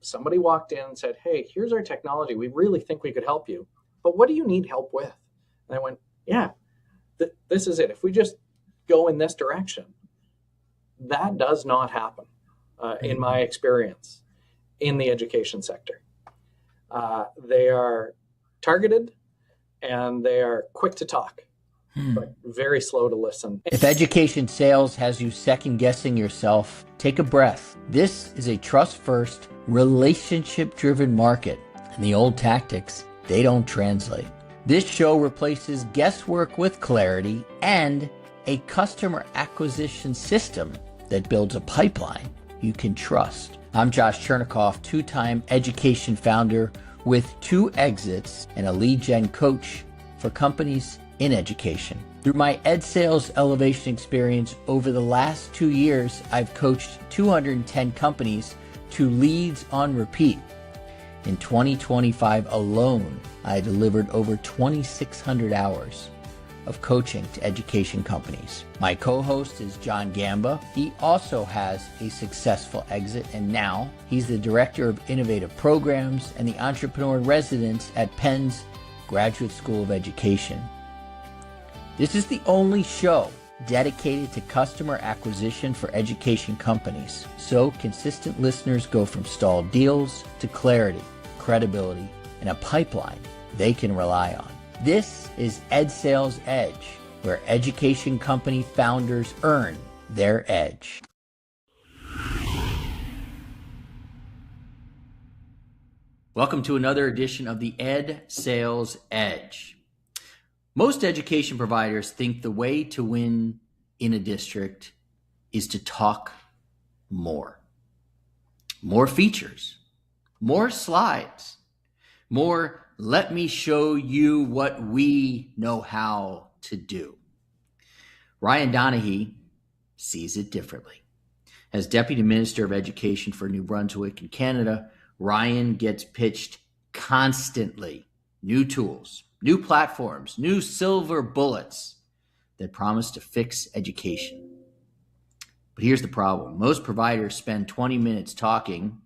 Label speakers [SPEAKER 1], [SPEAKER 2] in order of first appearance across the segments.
[SPEAKER 1] somebody walked in and said, hey, here's our technology. We really think we could help you. But what do you need help with? And I went, yeah, this is it. If we just go in this direction, that does not happen in my experience in the education sector. They are targeted and they are quick to talk, but very slow to listen.
[SPEAKER 2] If education sales has you second guessing yourself, take a breath. This is a trust first, relationship driven market, and the old tactics, they don't translate. This show replaces guesswork with clarity and a customer acquisition system that builds a pipeline you can trust. I'm Josh Chernikoff, two-time education founder with 2 exits and a lead gen coach for companies in education. Through my ed sales elevation experience over the last 2 years, I've coached 210 companies to leads on repeat. In 2025 alone, I delivered over 2,600 hours of coaching to education companies. My co-host is John Gamba. He also has a successful exit, and now he's the Director of Innovative Programs and the Entrepreneur in Residence at Penn's Graduate School of Education. This is the only show dedicated to customer acquisition for education companies, so consistent listeners go from stalled deals to clarity, credibility, and a pipeline they can rely on. This is Ed Sales Edge, where education company founders earn their edge. Welcome to another edition of the Ed Sales Edge. Most education providers think the way to win in a district is to talk more. More features, more slides, more let me show you what we know how to do. Ryan Donaghy sees it differently. As Deputy Minister of Education for New Brunswick in Canada, Ryan gets pitched constantly new tools, new platforms, new silver bullets that promise to fix education. But here's the problem. Most providers spend 20 minutes talking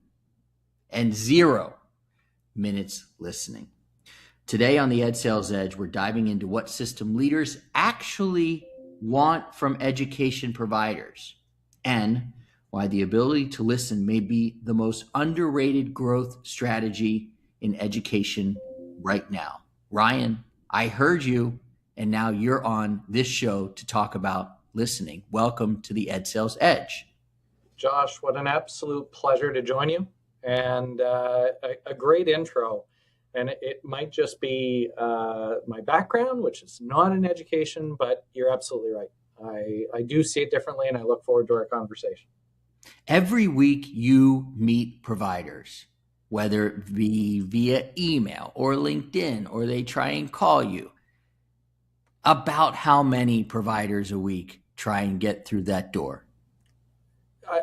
[SPEAKER 2] and 0 minutes listening. Today on the Ed Sales Edge, we're diving into what system leaders actually want from education providers and why the ability to listen may be the most underrated growth strategy in education right now. Ryan, I heard you, and now you're on this show to talk about listening. Welcome to the Ed Sales Edge.
[SPEAKER 1] Josh, what an absolute pleasure to join you, and a great intro. And it might just be my background, which is not in education, but you're absolutely right. I do see it differently, and I look forward to our conversation.
[SPEAKER 2] Every week you meet providers, whether it be via email or LinkedIn, or they try and call you. About how many providers a week try and get through that door?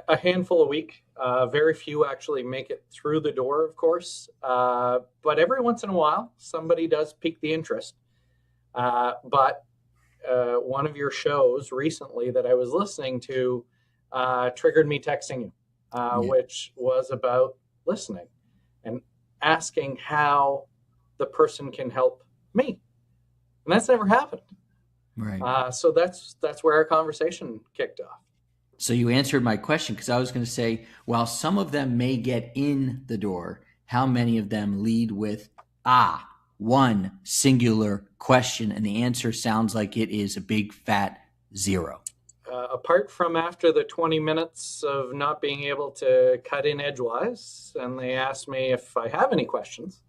[SPEAKER 1] A handful a week. Very few actually make it through the door, of course. But every once in a while, somebody does pique the interest. But one of your shows recently that I was listening to triggered me texting you, which was about listening and asking how the person can help me. And that's never happened.
[SPEAKER 2] Right.
[SPEAKER 1] So that's where our conversation kicked off.
[SPEAKER 2] So you answered my question, because I was going to say, while some of them may get in the door, how many of them lead with, one singular question, and the answer sounds like it is a big fat 0?
[SPEAKER 1] Apart from after the 20 minutes of not being able to cut in edgewise, and they asked me if I have any questions,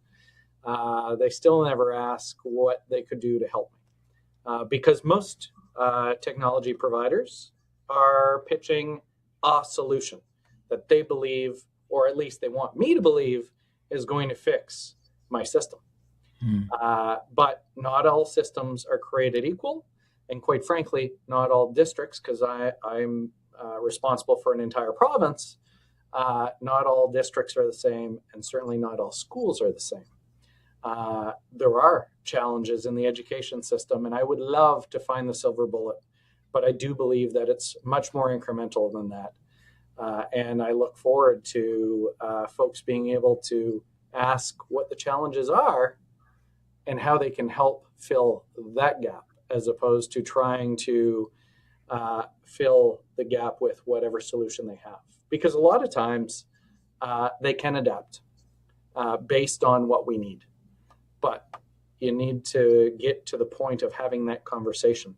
[SPEAKER 1] they still never ask what they could do to help me. Because most technology providers are pitching a solution that they believe, or at least they want me to believe, is going to fix my system. But not all systems are created equal. And quite frankly, not all districts, because I'm responsible for an entire province, not all districts are the same, and certainly not all schools are the same. There are challenges in the education system, and I would love to find the silver bullet, but I do believe that it's much more incremental than that. And I look forward to folks being able to ask what the challenges are and how they can help fill that gap, as opposed to trying to fill the gap with whatever solution they have. Because a lot of times they can adapt based on what we need. But you need to get to the point of having that conversation.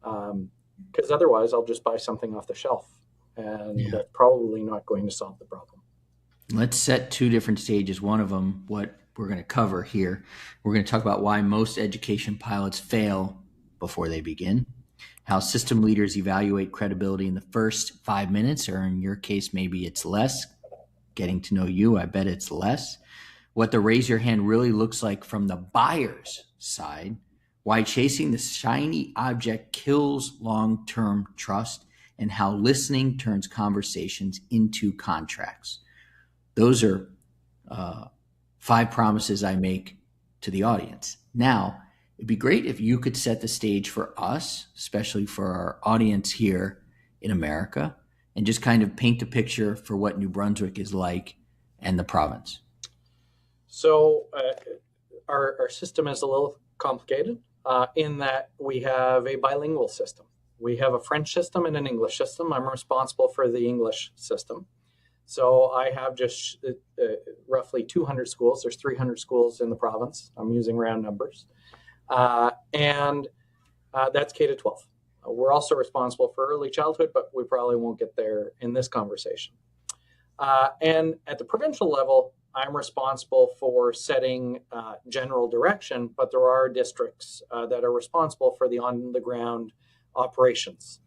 [SPEAKER 1] Because otherwise I'll just buy something off the shelf, and that's probably not going to solve the problem.
[SPEAKER 2] Let's set two different stages. One of them, what we're going to cover here, we're going to talk about why most education pilots fail before they begin, how system leaders evaluate credibility in the first 5 minutes, or in your case, maybe it's less. Getting to know you, I bet it's less. What the raise your hand really looks like from the buyer's side, why chasing the shiny object kills long-term trust, and how listening turns conversations into contracts. Those are 5 promises I make to the audience. Now, it'd be great if you could set the stage for us, especially for our audience here in America, and just kind of paint a picture for what New Brunswick is like and the province.
[SPEAKER 1] So our system is a little complicated in that we have a bilingual system. We have a French system and an English system. I'm responsible for the English system. So I have just roughly 200 schools. There's 300 schools in the province. I'm using round numbers. And that's K to 12. We're also responsible for early childhood, but we probably won't get there in this conversation. And at the provincial level, I'm responsible for setting general direction, but there are districts that are responsible for the on-the-ground operations.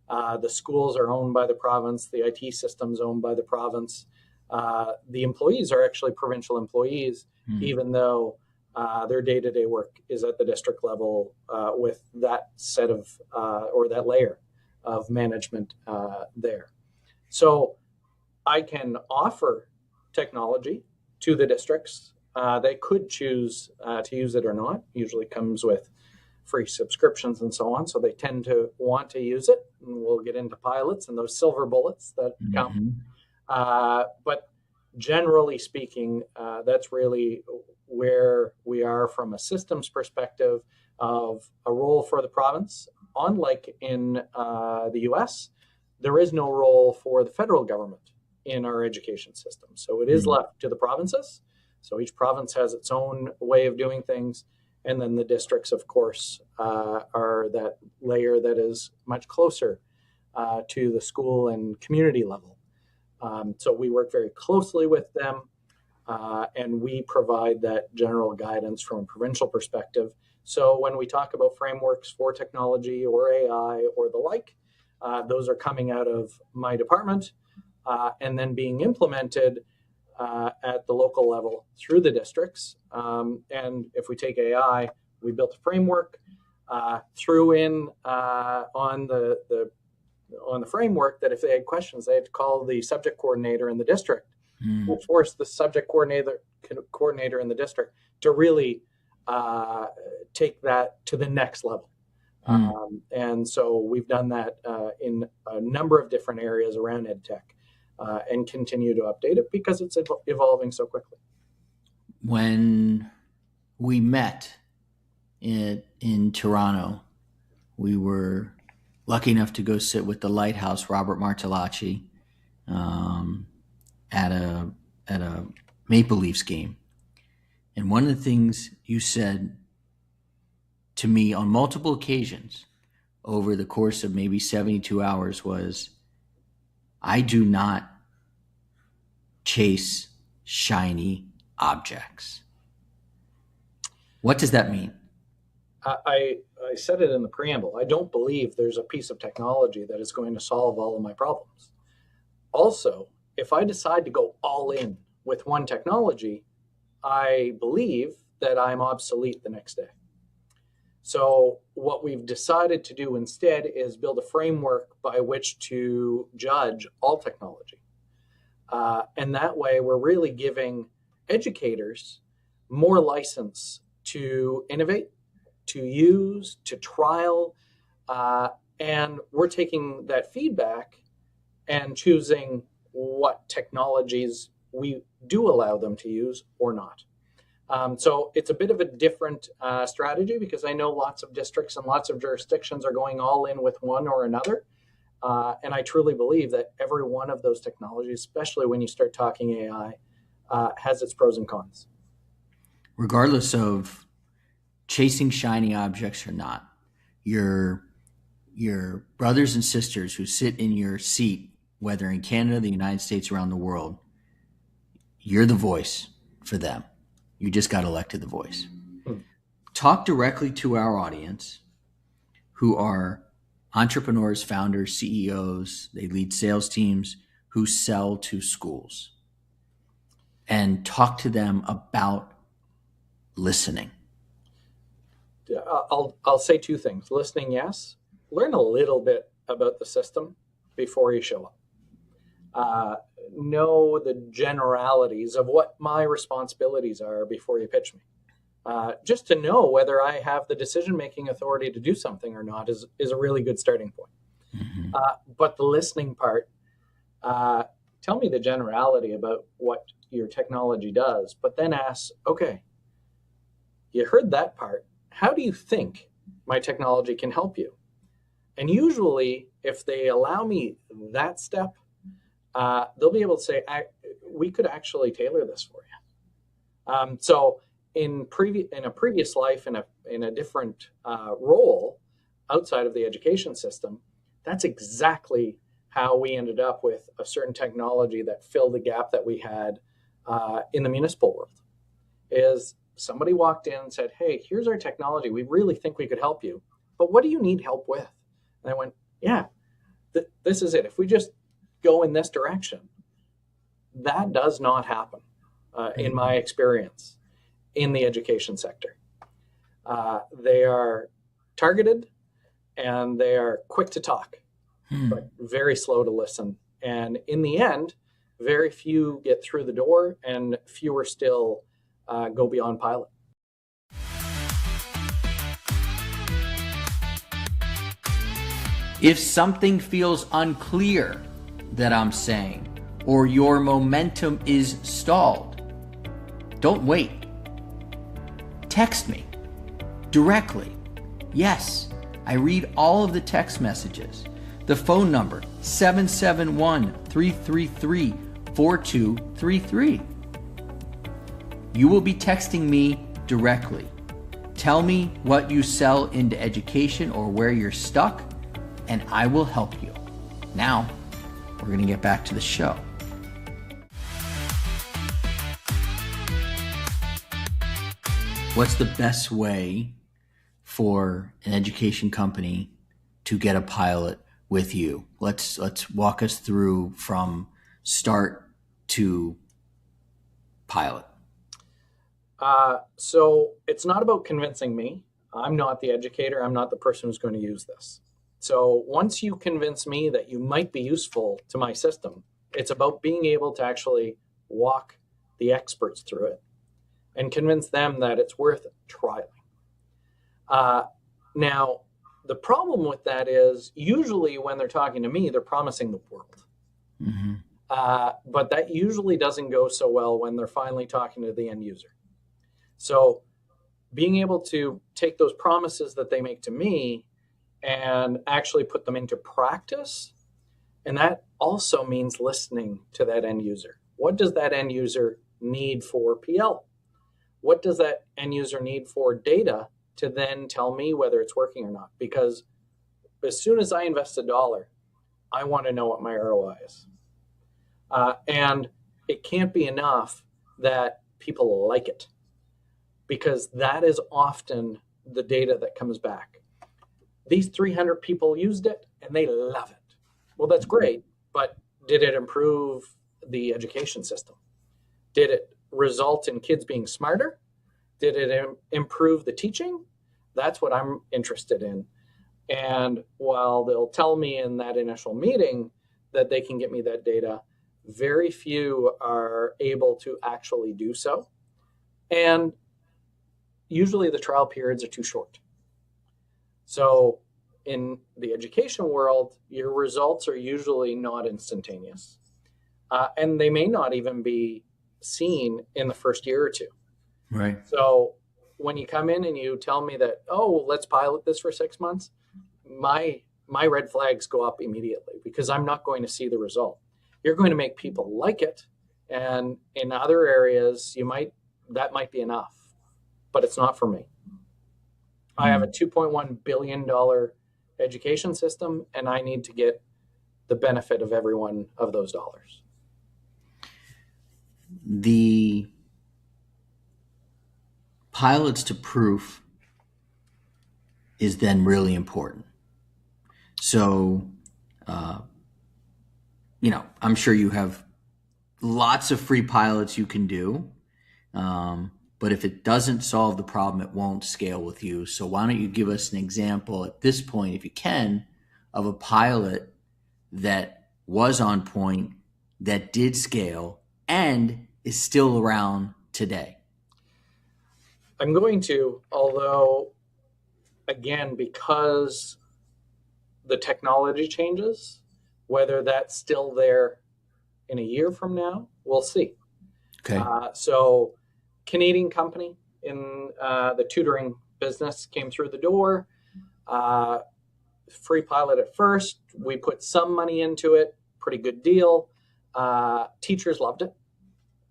[SPEAKER 1] The schools are owned by the province. The IT system's owned by the province. The employees are actually provincial employees, even though their day-to-day work is at the district level with that set of or that layer of management there. So I can offer technology to the districts. They could choose to use it or not. Usually comes with free subscriptions and so on. So they tend to want to use it. And we'll get into pilots and those silver bullets that come. But generally speaking, that's really where we are from a systems perspective of a role for the province. Unlike in the US, there is no role for the federal government in our education system. So it is left to the provinces. So each province has its own way of doing things. And then the districts, of course, are that layer that is much closer to the school and community level. So we work very closely with them, and we provide that general guidance from a provincial perspective. So when we talk about frameworks for technology or AI or the like, those are coming out of my department and then being implemented at the local level through the districts. And if we take AI, we built a framework, threw in on the framework that if they had questions, they had to call the subject coordinator in the district. We'll force the subject coordinator in the district to really take that to the next level. And so we've done that in a number of different areas around EdTech. And continue to update it because it's evolving so quickly.
[SPEAKER 2] When we met in Toronto, we were lucky enough to go sit with the Lighthouse, Robert Martellacci, at a Maple Leafs game. And one of the things you said to me on multiple occasions over the course of maybe 72 hours was, I do not chase shiny objects. What does that mean?
[SPEAKER 1] I said it in the preamble. I don't believe there's a piece of technology that is going to solve all of my problems. Also, if I decide to go all in with one technology, I believe that I'm obsolete the next day. So what we've decided to do instead is build a framework by which to judge all technology. And that way we're really giving educators more license to innovate, to use, to trial. And we're taking that feedback and choosing what technologies we do allow them to use or not. So it's a bit of a different strategy, because I know lots of districts and lots of jurisdictions are going all in with one or another. And I truly believe that every one of those technologies, especially when you start talking AI, has its pros and cons.
[SPEAKER 2] Regardless of chasing shiny objects or not, your brothers and sisters who sit in your seat, whether in Canada, the United States, around the world, you're the voice for them. You just got elected the voice. Talk directly to our audience, who are entrepreneurs, founders, CEOs. They lead sales teams who sell to schools, and talk to them about listening.
[SPEAKER 1] I'll say two things. Listening, yes. Learn a little bit about the system before you show up. Know the generalities of what my responsibilities are before you pitch me. Just to know whether I have the decision-making authority to do something or not is a really good starting point. Mm-hmm. But the listening part, tell me the generality about what your technology does, but then ask, okay, you heard that part. How do you think my technology can help you? And usually, if they allow me that step, they'll be able to say, we could actually tailor this for you. So in a previous life, in a different role outside of the education system, that's exactly how we ended up with a certain technology that filled the gap that we had in the municipal world. Is somebody walked in and said, hey, here's our technology. We really think we could help you, but what do you need help with? And I went, yeah, this is it. If we just go in this direction, that does not happen in my experience in the education sector. They are targeted and they are quick to talk, but very slow to listen. And in the end, very few get through the door and fewer still go beyond pilot.
[SPEAKER 2] If something feels unclear that I'm saying, or your momentum is stalled, don't wait. Text me directly. Yes, I read all of the text messages. The phone number, 771-333-4233. You will be texting me directly. Tell me what you sell into education or where you're stuck, and I will help you. Now, we're going to get back to the show. What's the best way for an education company to get a pilot with you? Let's walk us through from start to pilot.
[SPEAKER 1] So it's not about convincing me. I'm not the educator. I'm not the person who's going to use this. So once you convince me that you might be useful to my system, it's about being able to actually walk the experts through it and convince them that it's worth trialing. Now, the problem with that is usually when they're talking to me, they're promising the world. Mm-hmm. But that usually doesn't go so well when they're finally talking to the end user. So being able to take those promises that they make to me and actually put them into practice, and that also means listening to that end user. What does that end user need for PL? What does that end user need for data to then tell me whether it's working or not? Because as soon as I invest $1, I want to know what my ROI is. And it can't be enough that people like it, because that is often the data that comes back. These 300 people used it and they love it. Well, that's great, but did it improve the education system? Did it result in kids being smarter? Did it improve the teaching? That's what I'm interested in. And while they'll tell me in that initial meeting that they can get me that data, very few are able to actually do so. And usually the trial periods are too short. So in the education world, your results are usually not instantaneous. and they may not even be seen in the first year or two.
[SPEAKER 2] Right.
[SPEAKER 1] So when you come in and you tell me that, oh, let's pilot this for 6 months, my red flags go up immediately, because I'm not going to see the result. You're going to make people like it, and in other areas that might be enough, but it's not for me. I have a $2.1 billion education system, and I need to get the benefit of every one of those dollars.
[SPEAKER 2] The pilots to proof is then really important. So, I'm sure you have lots of free pilots you can do. But if it doesn't solve the problem, it won't scale with you. So why don't you give us an example at this point, if you can, of a pilot that was on point, that did scale, and is still around today?
[SPEAKER 1] I'm going to, although, again, because the technology changes, whether that's still there in a year from now, we'll see.
[SPEAKER 2] Okay.
[SPEAKER 1] So Canadian company in the tutoring business came through the door. Free pilot at first. We put some money into it. Pretty good deal. Teachers loved it.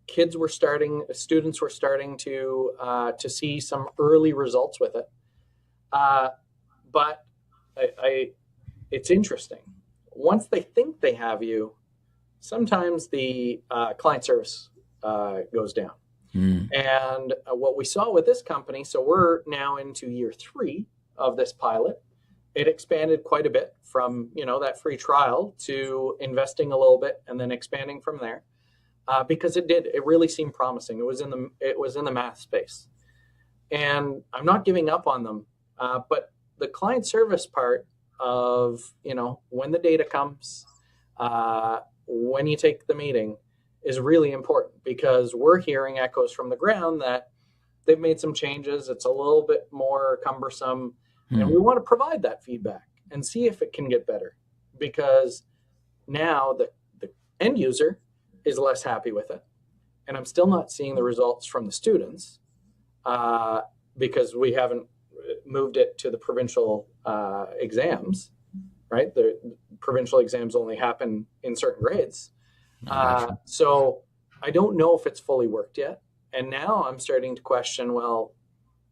[SPEAKER 1] Students were starting to see some early results with it. But it's interesting. Once they think they have you, sometimes the client service goes down. And what we saw with this company, so we're now into year 3 of this pilot. It expanded quite a bit from, that free trial to investing a little bit and then expanding from there, because it really seemed promising. It was in the math space, and I'm not giving up on them. But the client service part of, when the data comes, when you take the meeting, is really important, because we're hearing echoes from the ground that they've made some changes. It's a little bit more cumbersome, and we want to provide that feedback and see if it can get better, because now the end user is less happy with it, and I'm still not seeing the results from the students, because we haven't moved it to the provincial exams, right? The provincial exams only happen in certain grades. So I don't know if it's fully worked yet. And now I'm starting to question, well,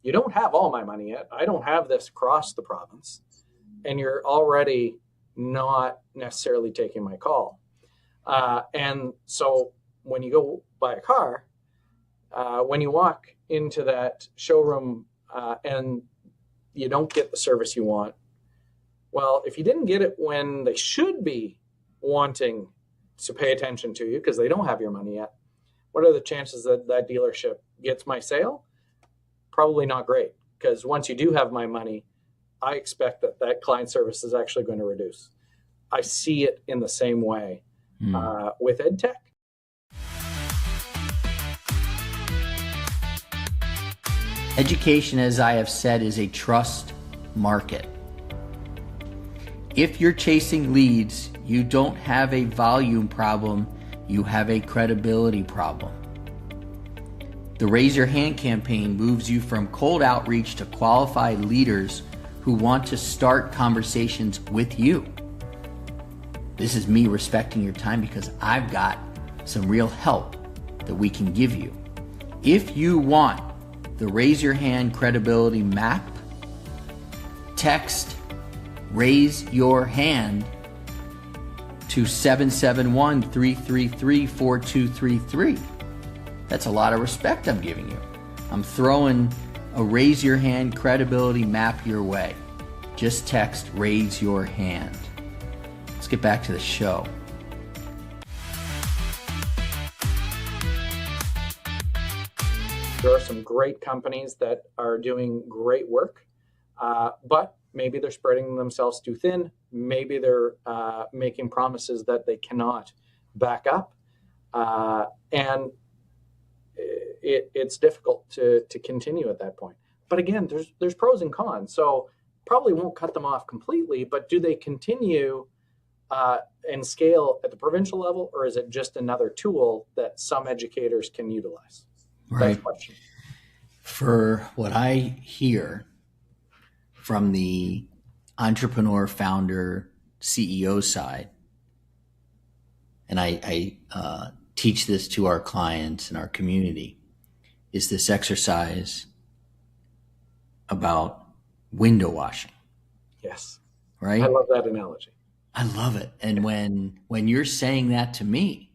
[SPEAKER 1] you don't have all my money yet. I don't have this across the province, and you're already not necessarily taking my call. And so when you go buy a car, when you walk into that showroom and you don't get the service you want, well, if you didn't get it when they should be wanting to pay attention to you because they don't have your money yet, what are the chances that that dealership gets my sale? Probably not great, because once you do have my money, I expect that client service is actually going to reduce. I see it in the same way with EdTech.
[SPEAKER 2] Education, as I have said, is a trust market. If you're chasing leads, you don't have a volume problem, you have a credibility problem. The Raise Your Hand campaign moves you from cold outreach to qualified leaders who want to start conversations with you. This is me respecting your time because I've got some real help that we can give you. If you want the Raise Your Hand credibility map, text Raise Your Hand to 771-333-4233. That's a lot of respect I'm giving you. I'm throwing a Raise Your Hand credibility map your way. Just text Raise Your Hand. Let's get back to the show.
[SPEAKER 1] There are some great companies that are doing great work, but maybe they're spreading themselves too thin. Maybe they're making promises that they cannot back up. And it's difficult to continue at that point. But again, there's pros and cons. So probably won't cut them off completely, but do they continue and scale at the provincial level, or is it just another tool that some educators can utilize? That's the
[SPEAKER 2] Right.
[SPEAKER 1] question.
[SPEAKER 2] For what I hear from the entrepreneur, founder, CEO side, and I teach this to our clients and our community, is this exercise about window washing.
[SPEAKER 1] Yes. I
[SPEAKER 2] Right?
[SPEAKER 1] love that analogy.
[SPEAKER 2] I love it. And when you're saying that to me,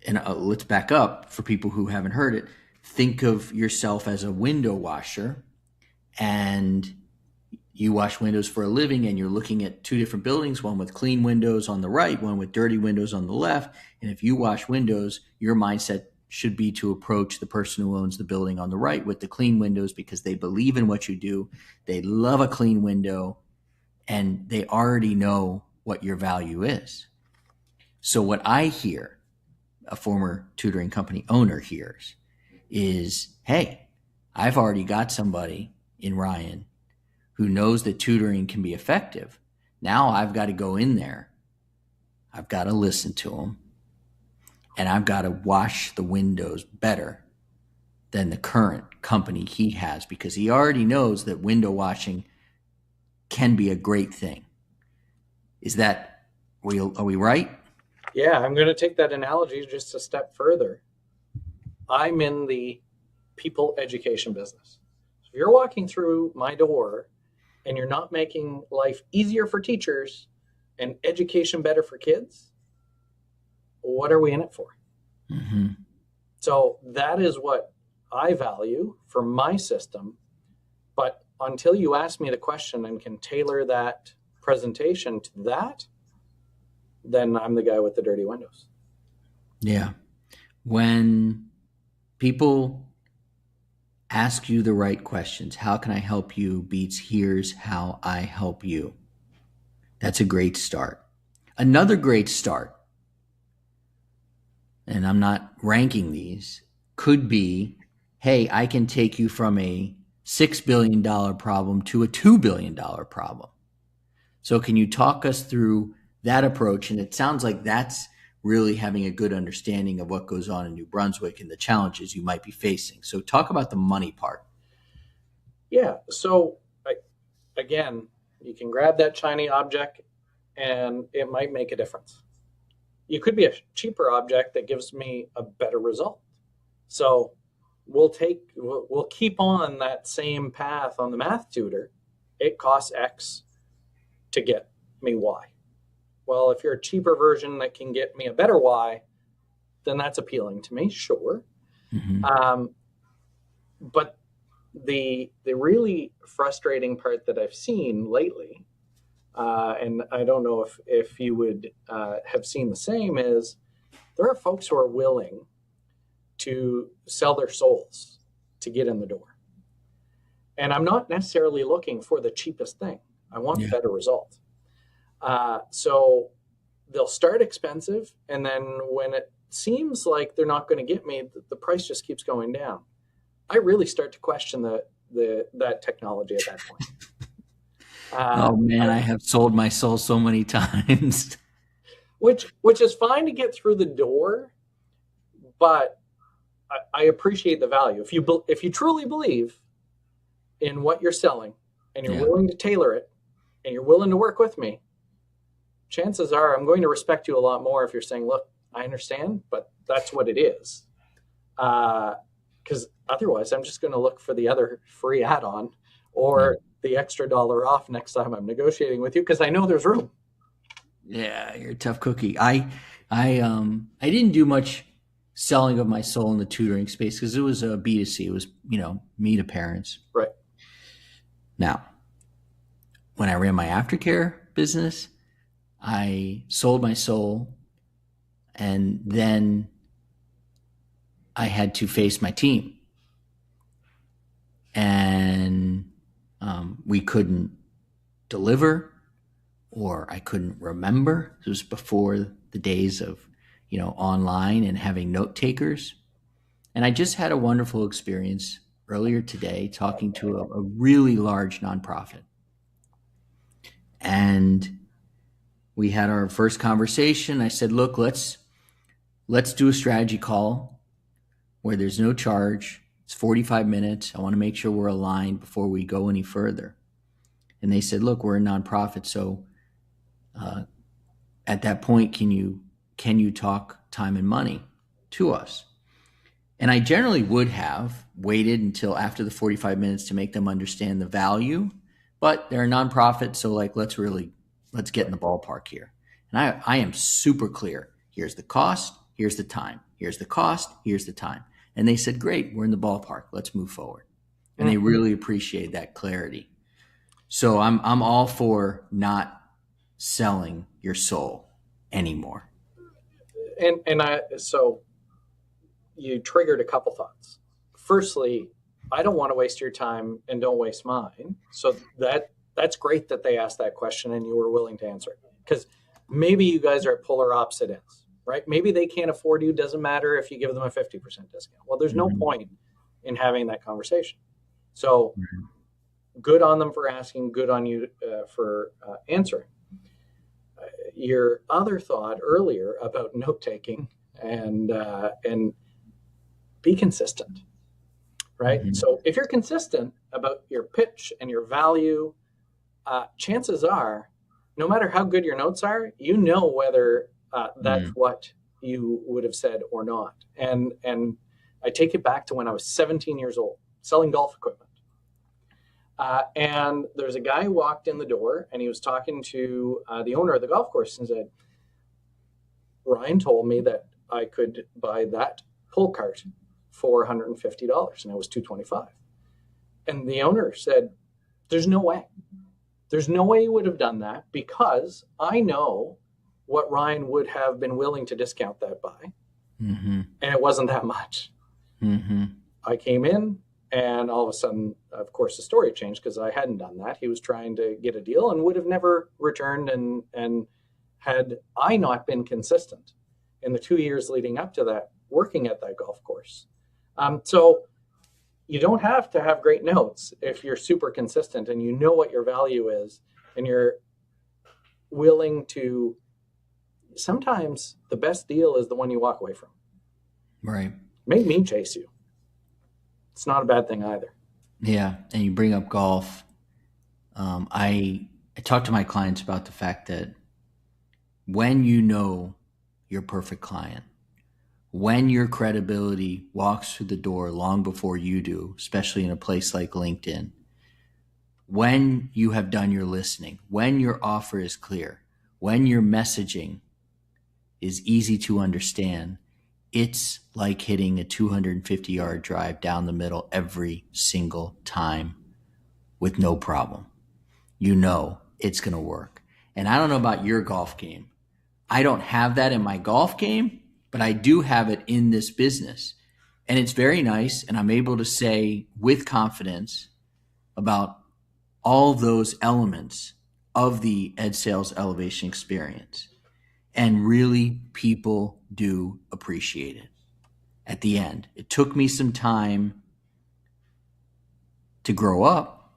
[SPEAKER 2] and let's back up for people who haven't heard it, think of yourself as a window washer, and you wash windows for a living, and you're looking at two different buildings, one with clean windows on the right, one with dirty windows on the left. And if you wash windows, your mindset should be to approach the person who owns the building on the right with the clean windows, because they believe in what you do. They love a clean window, and they already know what your value is. So what I hear a former tutoring company owner hears is, hey, I've already got somebody in Ryan who knows that tutoring can be effective. Now I've got to go in there. I've got to listen to them, and I've got to wash the windows better than the current company he has, because he already knows that window washing can be a great thing. Is that, are we right?
[SPEAKER 1] Yeah, I'm going to take that analogy just a step further. I'm in the people education business. So if you're walking through my door and you're not making life easier for teachers and education better for kids, what are we in it for?
[SPEAKER 2] Mm-hmm.
[SPEAKER 1] So that is what I value for my system. But until you ask me the question and can tailor that presentation to that, then I'm the guy with the dirty windows.
[SPEAKER 2] Yeah. When people ask you the right questions, how can I help you beats here's how I help you. That's a great start. Another great start, and I'm not ranking these, could be, hey, I can take you from a $6 billion problem to a $2 billion problem. So can you talk us through that approach? And it sounds like that's really having a good understanding of what goes on in New Brunswick and the challenges you might be facing. So talk about the money part.
[SPEAKER 1] Yeah. So again, you can grab that shiny object and it might make a difference. You could be a cheaper object that gives me a better result. So we'll keep on that same path on the math tutor. It costs X to get me Y. Well, if you're a cheaper version that can get me a better Y, then that's appealing to me, sure. Mm-hmm. But the really frustrating part that I've seen lately, and I don't know if you would have seen the same, is there are folks who are willing to sell their souls to get in the door. And I'm not necessarily looking for the cheapest thing. I want a better result. So they'll start expensive, and then when it seems like they're not going to get me, the price just keeps going down. I really start to question that technology at that point.
[SPEAKER 2] Oh man, I have sold my soul so many times.
[SPEAKER 1] Which is fine to get through the door, but I appreciate the value. If you truly believe in what you're selling and you're willing to tailor it and you're willing to work with me, chances are I'm going to respect you a lot more if you're saying, look, I understand, but that's what it is. Because otherwise I'm just going to look for the other free add-on or the extra dollar off next time I'm negotiating with you, because I know there's room.
[SPEAKER 2] Yeah, you're a tough cookie. I didn't do much selling of my soul in the tutoring space because it was a B2C. It was, me to parents.
[SPEAKER 1] Right.
[SPEAKER 2] Now, when I ran my aftercare business, I sold my soul, and then I had to face my team. And we couldn't deliver, or I couldn't remember. It was before the days of, online and having note takers. And I just had a wonderful experience earlier today talking to a really large nonprofit. And we had our first conversation. I said, look, let's do a strategy call where there's no charge. It's 45 minutes. I want to make sure we're aligned before we go any further. And they said, look, we're a nonprofit, so at that point, can you talk time and money to us? And I generally would have waited until after the 45 minutes to make them understand the value, but they're a nonprofit, so let's get in the ballpark here. And I am super clear. Here's the cost, here's the time. Here's the cost, here's the time. And they said, great, we're in the ballpark. Let's move forward. And they really appreciate that clarity. So I'm all for not selling your soul anymore.
[SPEAKER 1] So you triggered a couple thoughts. Firstly, I don't want to waste your time and don't waste mine. So that's great that they asked that question and you were willing to answer it. Because maybe you guys are at polar opposite ends, right? Maybe they can't afford you. Doesn't matter if you give them a 50% discount. Well, there's no point in having that conversation. So good on them for asking, good on you for answering. Your other thought earlier about note-taking and be consistent, right? Mm-hmm. So if you're consistent about your pitch and your value, chances are, no matter how good your notes are, you know whether that's what you would have said or not. And I take it back to when I was 17 years old, selling golf equipment. And there's a guy who walked in the door and he was talking to the owner of the golf course and said, Ryan told me that I could buy that pull cart for $150 and it was $225. And the owner said, there's no way. There's no way he would have done that because I know what Ryan would have been willing to discount that by. Mm-hmm. And it wasn't that much. Mm-hmm. I came in and all of a sudden, of course, the story changed because I hadn't done that. He was trying to get a deal and would have never returned. And had I not been consistent in the 2 years leading up to that, working at that golf course. So you don't have to have great notes if you're super consistent and you know what your value is and you're willing to. Sometimes the best deal is the one you walk away from.
[SPEAKER 2] Right.
[SPEAKER 1] Make me chase you. It's not a bad thing either.
[SPEAKER 2] Yeah. And you bring up golf. I talk to my clients about the fact that when you know your perfect client, when your credibility walks through the door long before you do, especially in a place like LinkedIn, when you have done your listening, when your offer is clear, when your messaging is easy to understand, it's like hitting a 250-yard drive down the middle every single time with no problem. You know it's going to work. And I don't know about your golf game. I don't have that in my golf game, but I do have it in this business. And it's very nice, and I'm able to say with confidence about all those elements of the Ed Sales Elevation experience. And really, people do appreciate it. At the end, it took me some time to grow up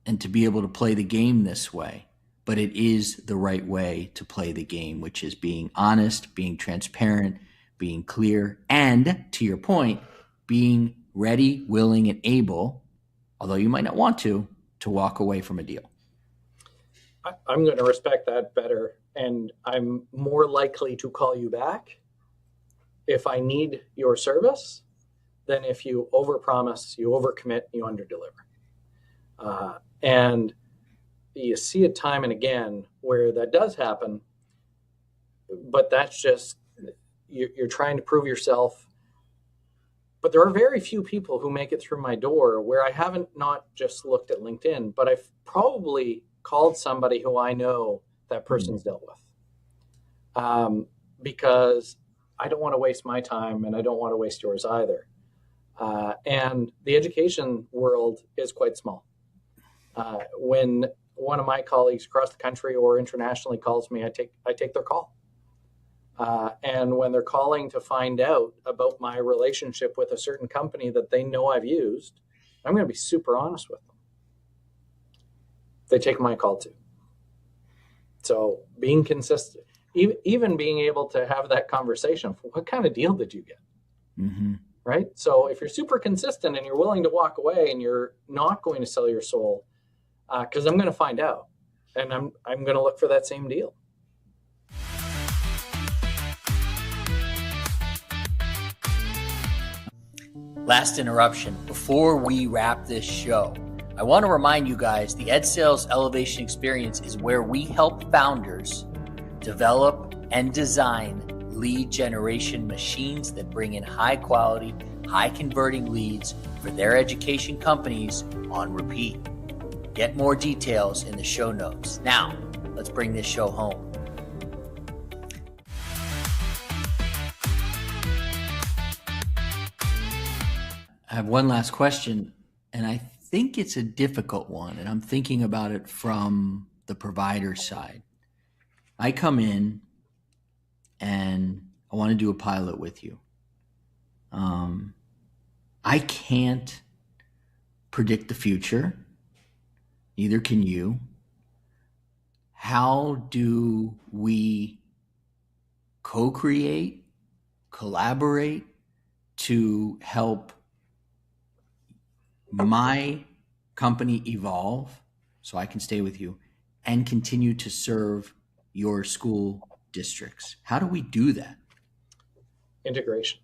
[SPEAKER 2] and to be able to play the game this way. But it is the right way to play the game, which is being honest, being transparent, being clear, and to your point, being ready, willing, and able, although you might not want to walk away from a deal.
[SPEAKER 1] I'm going to respect that better, and I'm more likely to call you back if I need your service than if you overpromise, you overcommit, you underdeliver. And you see it time and again where that does happen, but that's just, you're trying to prove yourself. But there are very few people who make it through my door where I haven't not just looked at LinkedIn, but I've probably called somebody who I know that person's dealt with. Because I don't want to waste my time and I don't want to waste yours either. And the education world is quite small. When one of my colleagues across the country or internationally calls me, I take their call. And when they're calling to find out about my relationship with a certain company that they know I've used, I'm going to be super honest with them. They take my call too. So being consistent, even being able to have that conversation, what kind of deal did you get?
[SPEAKER 2] Mm-hmm.
[SPEAKER 1] Right? So if you're super consistent and you're willing to walk away and you're not going to sell your soul, because I'm going to find out, and I'm going to look for that same deal.
[SPEAKER 2] Last interruption. Before we wrap this show, I want to remind you guys the Ed Sales Elevation Experience is where we help founders develop and design lead generation machines that bring in high quality, high converting leads for their education companies on repeat. Get more details in the show notes. Now, let's bring this show home. I have one last question, and I think it's a difficult one, and I'm thinking about it from the provider side. I come in and I want to do a pilot with you. I can't predict the future. Neither can you. How do we co-create, collaborate to help my company evolve so I can stay with you and continue to serve your school districts? How do we do that?
[SPEAKER 1] Integration.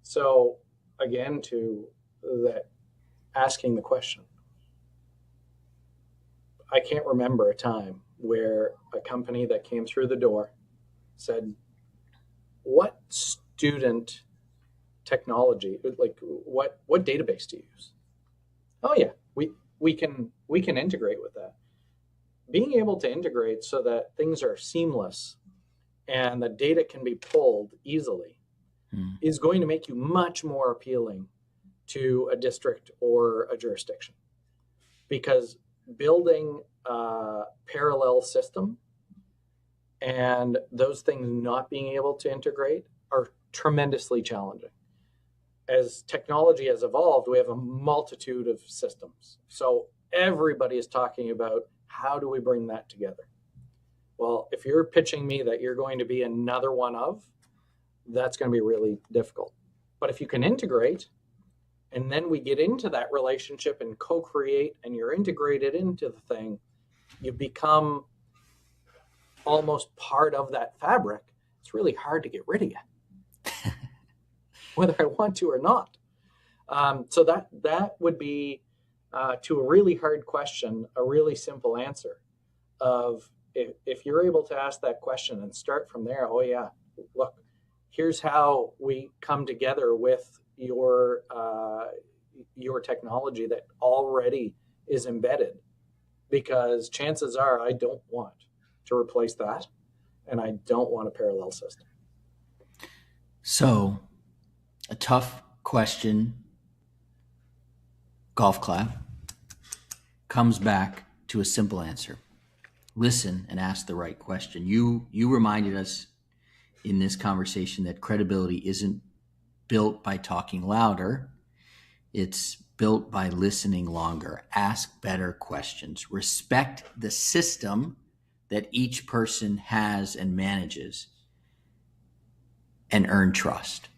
[SPEAKER 1] So again, to that, asking the question, I can't remember a time where a company that came through the door said, what student technology, like what database do you use? Oh yeah, we can integrate with that. Being able to integrate so that things are seamless and the data can be pulled easily is going to make you much more appealing to a district or a jurisdiction, because building a parallel system and those things not being able to integrate are tremendously challenging. As technology has evolved, we have a multitude of systems. So everybody is talking about how do we bring that together? Well, if you're pitching me that you're going to be another one of, that's going to be really difficult. But if you can integrate, and then we get into that relationship and co-create, and you're integrated into the thing, you become almost part of that fabric. It's really hard to get rid of you, whether I want to or not. So that would be, to a really hard question, a really simple answer of, if you're able to ask that question and start from there, oh yeah, look, here's how we come together with your technology that already is embedded, because chances are I don't want to replace that, and I don't want a parallel system.
[SPEAKER 2] So, a tough question, golf clap, comes back to a simple answer. Listen and ask the right question. You reminded us in this conversation that credibility isn't built by talking louder. It's built by listening longer. Ask better questions. Respect the system that each person has and manages, and earn trust.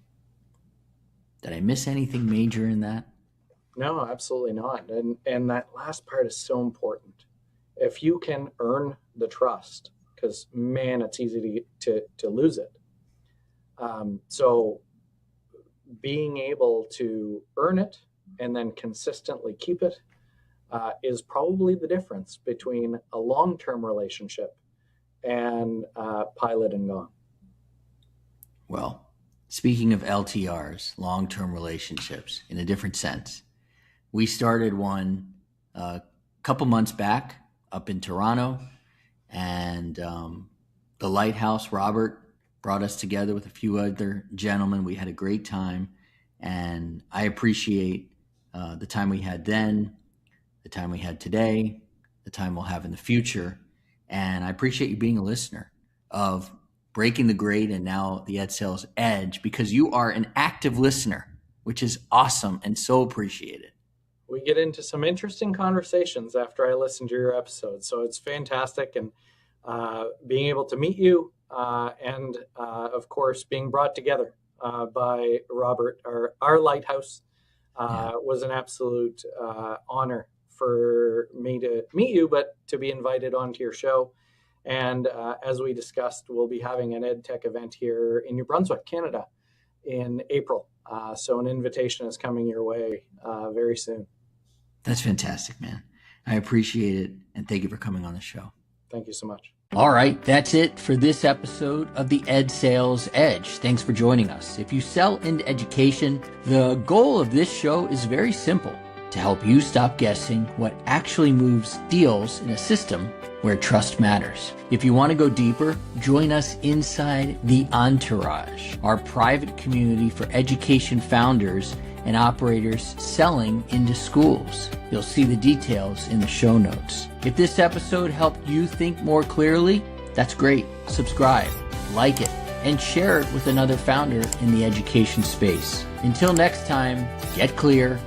[SPEAKER 2] Did I miss anything major in that?
[SPEAKER 1] No, absolutely not. And that last part is so important. If you can earn the trust, because man, it's easy to lose it. So being able to earn it and then consistently keep it is probably the difference between a long-term relationship and pilot and gone.
[SPEAKER 2] Well, speaking of LTRs, long-term relationships, in a different sense, we started one a couple months back up in Toronto, and the Lighthouse, Robert, brought us together with a few other gentlemen. We had a great time, and I appreciate the time we had then, the time we had today, the time we'll have in the future, and I appreciate you being a listener of Breaking the Grade and now the Ed Sales Edge, because you are an active listener, which is awesome and so appreciated.
[SPEAKER 1] We get into some interesting conversations after I listen to your episodes, so it's fantastic. And being able to meet you and, of course, being brought together by Robert, our lighthouse, was an absolute honor for me to meet you, but to be invited onto your show. And as we discussed, we'll be having an EdTech event here in New Brunswick, Canada, in April. So an invitation is coming your way very soon.
[SPEAKER 2] That's fantastic, man. I appreciate it. And thank you for coming on the show.
[SPEAKER 1] Thank you so much. All
[SPEAKER 2] right, that's it for this episode of the Ed Sales Edge. Thanks for joining us. If you sell into education, the goal of this show is very simple: to help you stop guessing what actually moves deals in a system where trust matters. If you want to go deeper, join us inside the Entourage, our private community for education founders and operators selling into schools. You'll see the details in the show notes. If this episode helped you think more clearly, that's great. Subscribe, like it, and share it with another founder in the education space. Until next time, get clear,